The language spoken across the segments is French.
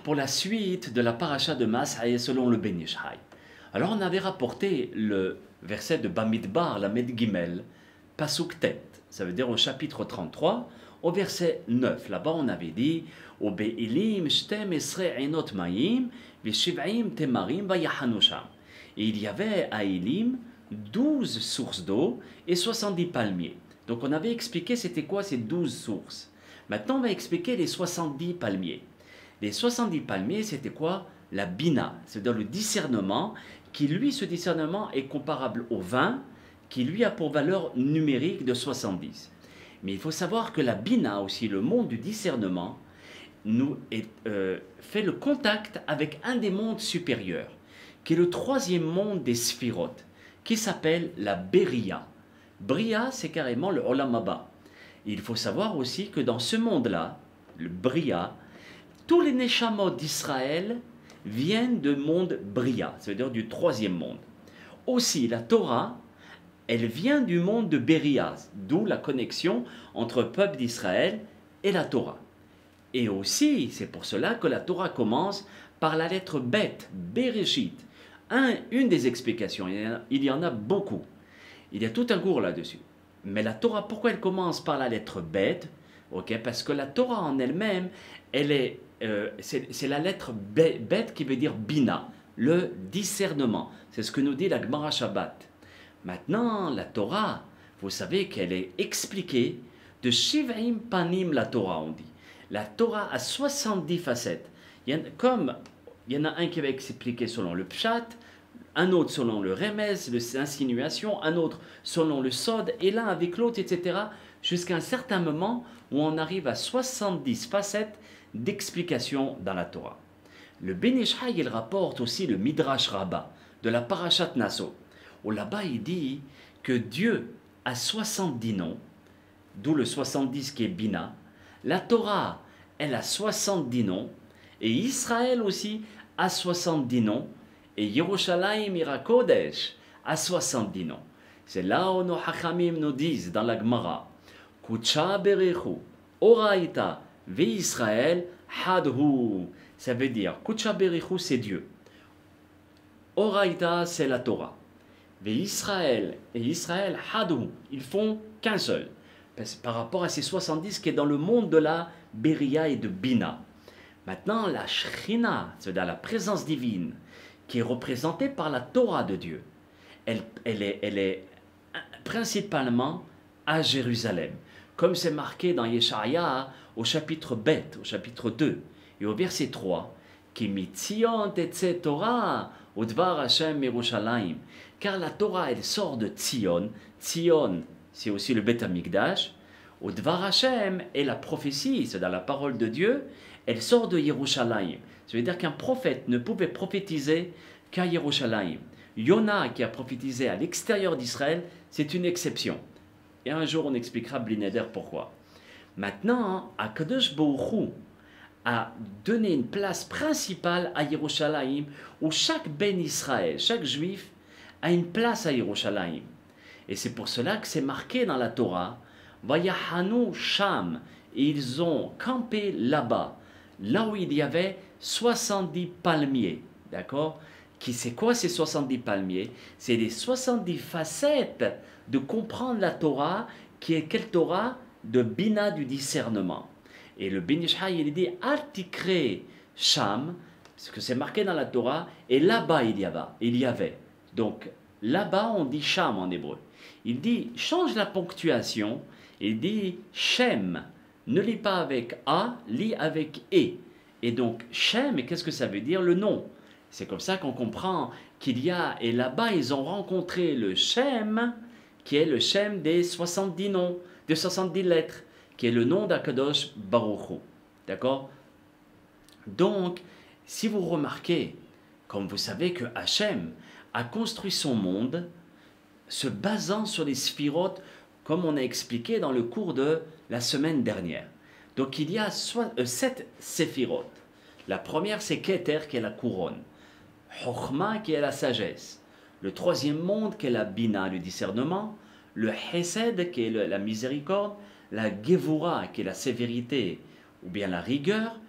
Pour la suite de la paracha de Mas'aï selon le Ben Ishai. Alors on avait rapporté le verset de Bamidbar, la Med Gimel, Pasuk Tet, ça veut dire au chapitre 33, au verset 9. Là-bas on avait dit au Be'ilim shtem esre einot mayim v'shiv'im temarim vayahanu sham. Et il y avait à Elim 12 sources d'eau et 70 palmiers. Donc on avait expliqué c'était quoi ces 12 sources. Maintenant, on va expliquer les 70 palmiers. Les 70 palmiers, c'était quoi? La bina, c'est-à-dire le discernement, qui lui, ce discernement est comparable au vin, qui lui a pour valeur numérique de 70. Mais il faut savoir que la bina, aussi le monde du discernement, fait le contact avec un des mondes supérieurs, qui est le troisième monde des sphirotes, qui s'appelle la Beria. Bria, c'est carrément le Olam Haba. Il faut savoir aussi que dans ce monde-là, le Bria, tous les Neshamot d'Israël viennent du monde Bria, c'est-à-dire du troisième monde. Aussi, la Torah, elle vient du monde de Beria, d'où la connexion entre le peuple d'Israël et la Torah. Et aussi, c'est pour cela que la Torah commence par la lettre Bet, Bereshit. Une des explications, il y en a beaucoup. Il y a tout un cours là-dessus. Mais la Torah, pourquoi elle commence par la lettre Bet? Parce que la Torah en elle-même, c'est la lettre Bet qui veut dire Bina, le discernement. C'est ce que nous dit la Gemara Shabbat. Maintenant, la Torah, vous savez qu'elle est expliquée de Shiv'im Panim, la Torah, on dit. La Torah a 70 facettes. Il y en a un qui va expliquer selon le Pshat, un autre selon le remez, l'insinuation, un autre selon le sod, et l'un avec l'autre, etc., jusqu'à un certain moment où on arrive à 70 facettes d'explication dans la Torah. Le Ben Ishai, il rapporte aussi le Midrash Rabbah de la Parashat Naso, où là-bas il dit que Dieu a 70 noms, d'où le 70 qui est Bina, la Torah, elle a 70 noms, et Israël aussi a 70 noms, et Yerushalayim Irakodesh a 70 noms. C'est là où nos Hachamim nous disent dans la Gemara, Kucha Berechu, Oraita, Ve Israël, Hadhu. Ça veut dire, Kucha Berechu c'est Dieu. Oraita c'est la Torah. Ve Israël et Israël, Hadhu, ils font qu'un seul. Par rapport à ces 70 qui est dans le monde de la Beria et de Bina. Maintenant, la Shrina, c'est-à-dire la présence divine, qui est représentée par la Torah de Dieu, elle est principalement à Jérusalem, comme c'est marqué dans Yeshaïa au chapitre Bet, au chapitre 2, et au verset 3, qui mitzion tetze Torah, udvar Hashem Yerushalayim, car la Torah, elle sort de Tzion. Tzion, c'est aussi le Bet Amikdash. Udvar Hashem est la prophétie, c'est dans la parole de Dieu, elle sort de Yerushalayim. Ça veut dire qu'un prophète ne pouvait prophétiser qu'à Yerushalayim. Yona, qui a prophétisé à l'extérieur d'Israël, c'est une exception. Et un jour, on expliquera Blineder pourquoi. Maintenant, Akadosh Baruch Hu a donné une place principale à Yerushalayim, où chaque Ben Israël, chaque juif, a une place à Yerushalayim. Et c'est pour cela que c'est marqué dans la Torah, Vayahanu Sham, et ils ont campé là-bas, là où il y avait 70 palmiers, d'accord? C'est quoi ces 70 palmiers? C'est les 70 facettes de comprendre la Torah, qui est quelle Torah? De Bina, du discernement. Et le Ben Ishai, il dit Artikre Sham, parce que c'est marqué dans la Torah, et là-bas il y avait. Donc là-bas on dit Sham en hébreu. Il dit, change la ponctuation, il dit Shem, ne lis pas avec A, lis avec E. Et donc, Shem, et qu'est-ce que ça veut dire? Le nom. C'est comme ça qu'on comprend qu'il y a, et là-bas, ils ont rencontré le Shem, qui est le Shem des 70 noms, des 70 lettres, qui est le nom d'Akadosh Baruch Hu. D'accord? Donc, si vous remarquez, comme vous savez que Hachem a construit son monde, se basant sur les sphirotes, comme on a expliqué dans le cours de la semaine dernière. Donc il y a 7 séphirotes. La première, c'est Keter, qui est la couronne. Chokhma, qui est la sagesse. Le troisième monde, qui est la Bina, le discernement. Le Hesed, qui est la miséricorde. La Gevura, qui est la sévérité, ou bien la rigueur.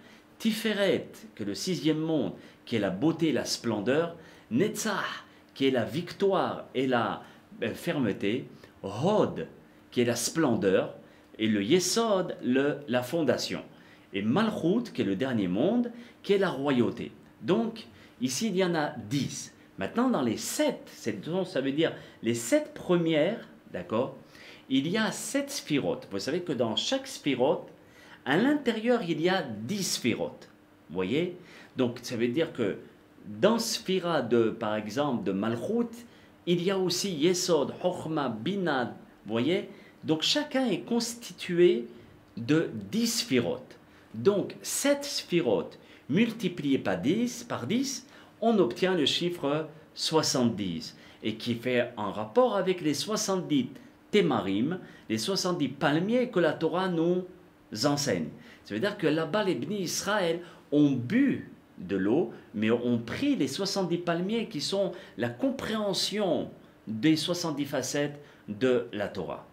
Tiferet, qui est le sixième monde, qui est la beauté et la splendeur. Netzach, qui est la victoire et la fermeté. Hod, qui est la splendeur. Et le Yesod, la fondation. Et Malchut, qui est le dernier monde, qui est la royauté. Donc, ici, il y en a 10. Maintenant, dans les 7, ça veut dire les 7 premières, d'accord, il y a 7 sphirotes. Vous savez que dans chaque sphirote, à l'intérieur, il y a 10 sphirotes. Vous voyez? Donc, ça veut dire que dans Sphira, par exemple, de Malchut, il y a aussi Yesod, Chochma, Bina. Vous voyez? Donc, chacun est constitué de 10 sphirotes. Donc, 7 sphirotes multipliées par 10, on obtient le chiffre 70. Et qui fait un rapport avec les 70 Témarim, les 70 palmiers que la Torah nous enseigne. Ça veut dire que là-bas, les Bni Israël ont bu de l'eau, mais ont pris les 70 palmiers qui sont la compréhension des 70 facettes de la Torah.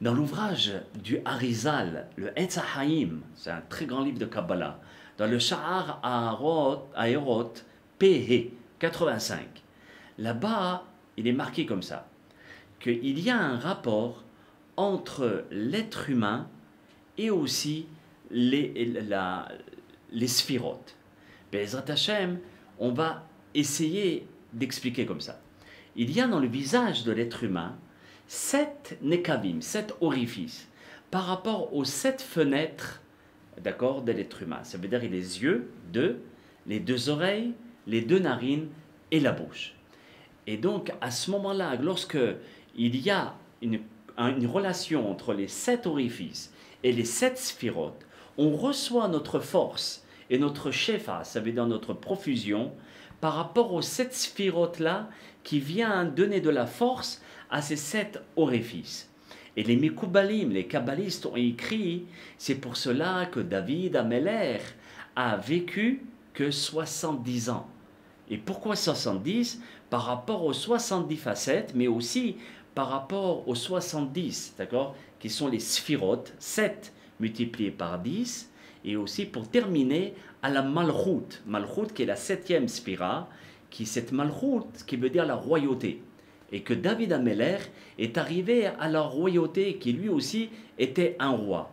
Dans l'ouvrage du Harizal, le Etz HaHaim, c'est un très grand livre de Kabbalah, dans le Sha'ar Aerot, PH 85, là-bas, il est marqué comme ça, qu'il y a un rapport entre l'être humain et aussi les sphirotes. Be'ezrat Hashem, on va essayer d'expliquer comme ça. Il y a dans le visage de l'être humain 7 nekavim, 7 orifices, par rapport aux 7 fenêtres, d'accord, de l'être humain. Ça veut dire les yeux, 2, les 2 oreilles, les 2 narines et la bouche. Et donc, à ce moment-là, lorsque il y a une relation entre les 7 orifices et les 7 sphirotes, on reçoit notre force et notre shefa, ça veut dire notre profusion, par rapport aux 7 sphirotes-là qui vient donner de la force à ces 7 orifices. Et les Mekoubalim, les kabbalistes ont écrit, c'est pour cela que David Améler a vécu que 70 ans. Et pourquoi 70? Par rapport aux 70 facettes, mais aussi par rapport aux 70, d'accord, qui sont les sphirotes, 7 multipliés par 10, et aussi pour terminer à la Malchut. Malchut qui est la 7e sphira, cette Malchut qui veut dire la royauté. Et que David Améler est arrivé à la royauté qui lui aussi était un roi.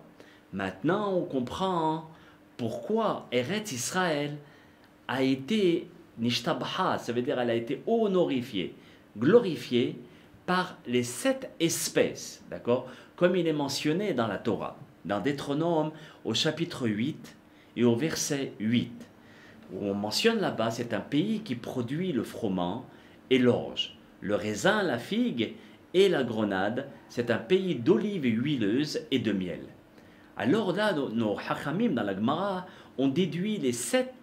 Maintenant on comprend pourquoi Eretz Israël a été Nishtabha, ça veut dire elle a été honorifiée, glorifiée par les 7 espèces, d'accord, comme il est mentionné dans la Torah, dans Deutéronome au chapitre 8 et au verset 8, où on mentionne là-bas, c'est un pays qui produit le froment et l'orge, le raisin, la figue et la grenade, c'est un pays d'olives huileuses et de miel. Alors là, nos Hachamim dans la Gemara ont déduit les 7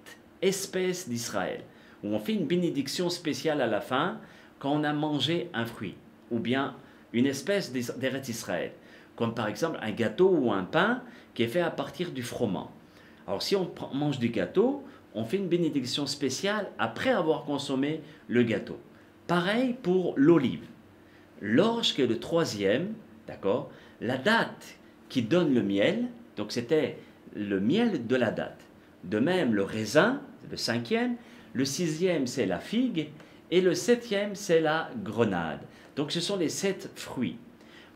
espèces d'Israël, où on fait une bénédiction spéciale à la fin quand on a mangé un fruit, ou bien une espèce d'Eretz Israël, comme par exemple un gâteau ou un pain qui est fait à partir du froment. Alors si on mange du gâteau, on fait une bénédiction spéciale après avoir consommé le gâteau. Pareil pour l'olive. L'orge qui est le 3e, d'accord, la date qui donne le miel, donc c'était le miel de la date. De même le raisin, le 5e, le 6e c'est la figue et le 7e c'est la grenade. Donc ce sont les 7 fruits.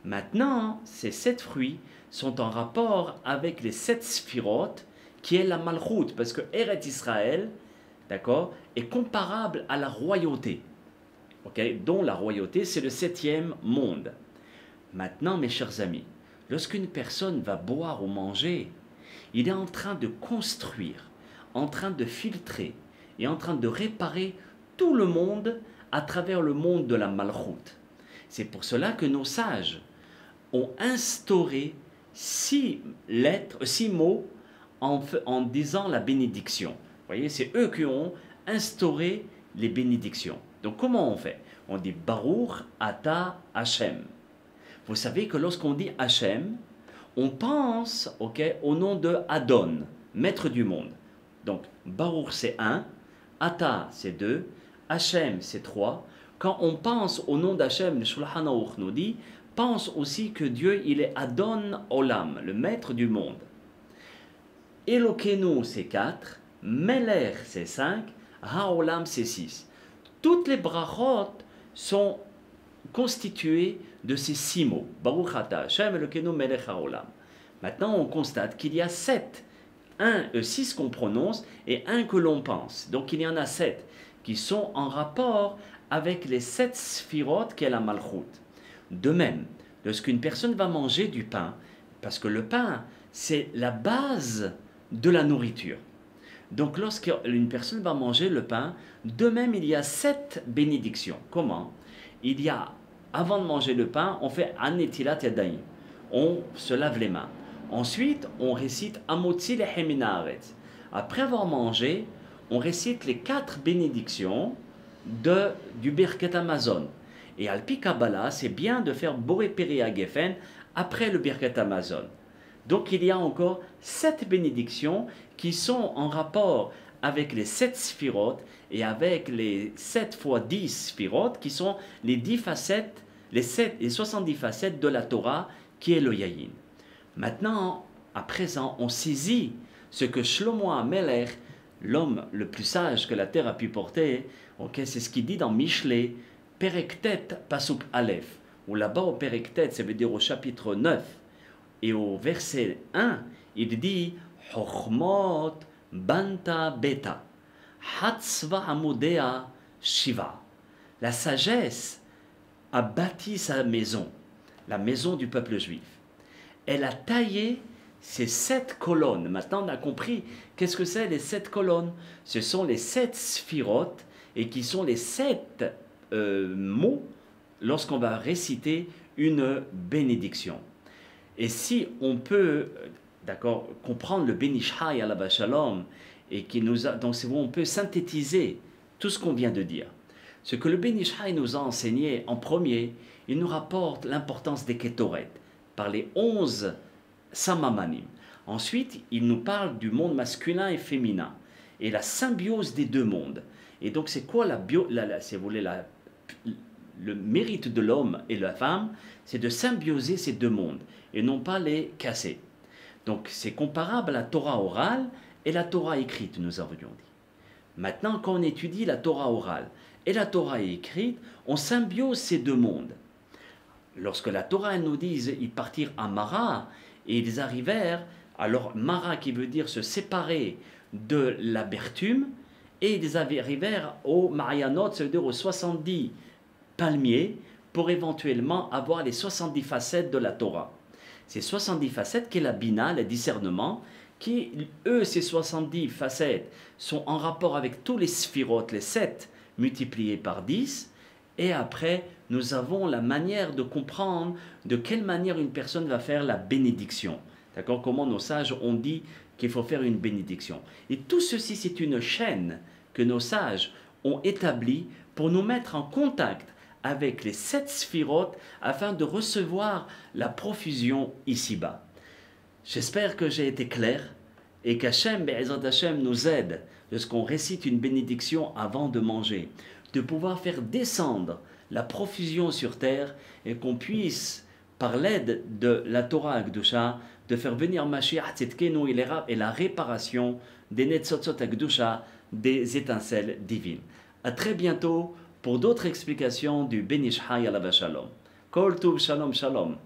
Maintenant, ces 7 fruits sont en rapport avec les 7 sphirotes qui est la Malchut, parce que Eretz Israël, d'accord, est comparable à la royauté, okay, dont la royauté c'est le 7e monde. Maintenant, mes chers amis, lorsqu'une personne va boire ou manger, il est en train de construire, en train de filtrer et en train de réparer tout le monde à travers le monde de la Malchut. C'est pour cela que nos sages ont instauré 6 mots en disant la bénédiction. Vous voyez, c'est eux qui ont instauré les bénédictions. Donc comment on fait? On dit Baruch Ata Hashem. Vous savez que lorsqu'on dit Hashem, on pense au nom de Adon, maître du monde. Donc Baruch c'est 1, Ata c'est 2, Hashem c'est 3. Quand on pense au nom d'Hashem, le Shulchan Aruch nous dit, pense aussi que Dieu il est Adon Olam, le maître du monde. Elokenu c'est 4, Melech c'est 5, Haolam c'est 6. Toutes les brachot sont constituées de ces 6 mots. Baruch Ata Hashem Elokenu Melech Haolam. Maintenant on constate qu'il y a 6 qu'on prononce et 1 que l'on pense. Donc il y en a 7 qui sont en rapport avec les 7 sphirotes qu'est la Malchut. De même, lorsqu'une personne va manger du pain, parce que le pain, c'est la base de la nourriture. Donc lorsqu'une personne va manger le pain, de même il y a 7 bénédictions. Comment? Il y a, avant de manger le pain, on fait Anetilat Yadayim. On se lave les mains. Ensuite, on récite Amotzi Lechem min haaretz. Après avoir mangé, on récite les 4 bénédictions du Birkat Hamazon. Et Alpi Kabbalah, c'est bien de faire Boré Peri Geffen après le Birkat Hamazon. Donc il y a encore 7 bénédictions qui sont en rapport avec les 7 sphirotes et avec les 7 fois 10 sphirotes qui sont les 10 facettes, les 70 facettes de la Torah qui est le Yayin. Maintenant, à présent, on saisit ce que Shlomo HaMelech, l'homme le plus sage que la terre a pu porter, okay, c'est ce qu'il dit dans Mishlei, Perektet Pasuk Aleph, où là-bas au Perektet, ça veut dire au chapitre 9, et au verset 1, il dit Chochmot Banta Beta, Hatzva Amodea Shiva. La sagesse a bâti sa maison, la maison du peuple juif. Elle a taillé ces 7 colonnes. Maintenant, on a compris qu'est-ce que c'est les 7 colonnes. Ce sont les 7 sphirotes et qui sont les 7 mots lorsqu'on va réciter une bénédiction. Et si on peut, d'accord, comprendre le Benishai Alav Shalom et qui nous a, donc c'est où on peut synthétiser tout ce qu'on vient de dire. Ce que le Benishai nous a enseigné en premier, il nous rapporte l'importance des Ketoret par les 11 Samamanim. Ensuite, il nous parle du monde masculin et féminin et la symbiose des deux mondes. Et donc, c'est quoi si vous voulez, le mérite de l'homme et de la femme, c'est de symbioser ces deux mondes et non pas les casser. Donc, c'est comparable à la Torah orale et la Torah écrite, nous avions dit. Maintenant, quand on étudie la Torah orale et la Torah écrite, on symbiose ces deux mondes. Lorsque la Torah nous dit ils partirent à Mara et ils arrivèrent, alors Mara qui veut dire se séparer de l'amertume, et ils arrivèrent au Marianot, ça veut dire aux 70 palmiers, pour éventuellement avoir les 70 facettes de la Torah. Ces 70 facettes qu'est la Bina, le discernement, qui, eux, ces 70 facettes sont en rapport avec tous les sphirotes, les 7 multipliés par 10, et après, nous avons la manière de comprendre de quelle manière une personne va faire la bénédiction. D'accord? Comment nos sages ont dit qu'il faut faire une bénédiction. Et tout ceci, c'est une chaîne que nos sages ont établie pour nous mettre en contact avec les 7 sphirotes afin de recevoir la profusion ici-bas. J'espère que j'ai été clair et qu'Hachem, Be'ezrat Hashem, nous aide lorsqu'on récite une bénédiction avant de manger, de pouvoir faire descendre la profusion sur terre et qu'on puisse, par l'aide de la Torah Akdusha, de faire venir Mashiach Tzidkenu et la réparation des Netzotzot Akdusha, des étincelles divines. À très bientôt pour d'autres explications du Benishai Alav Shalom. Kol Tuv Shalom Shalom.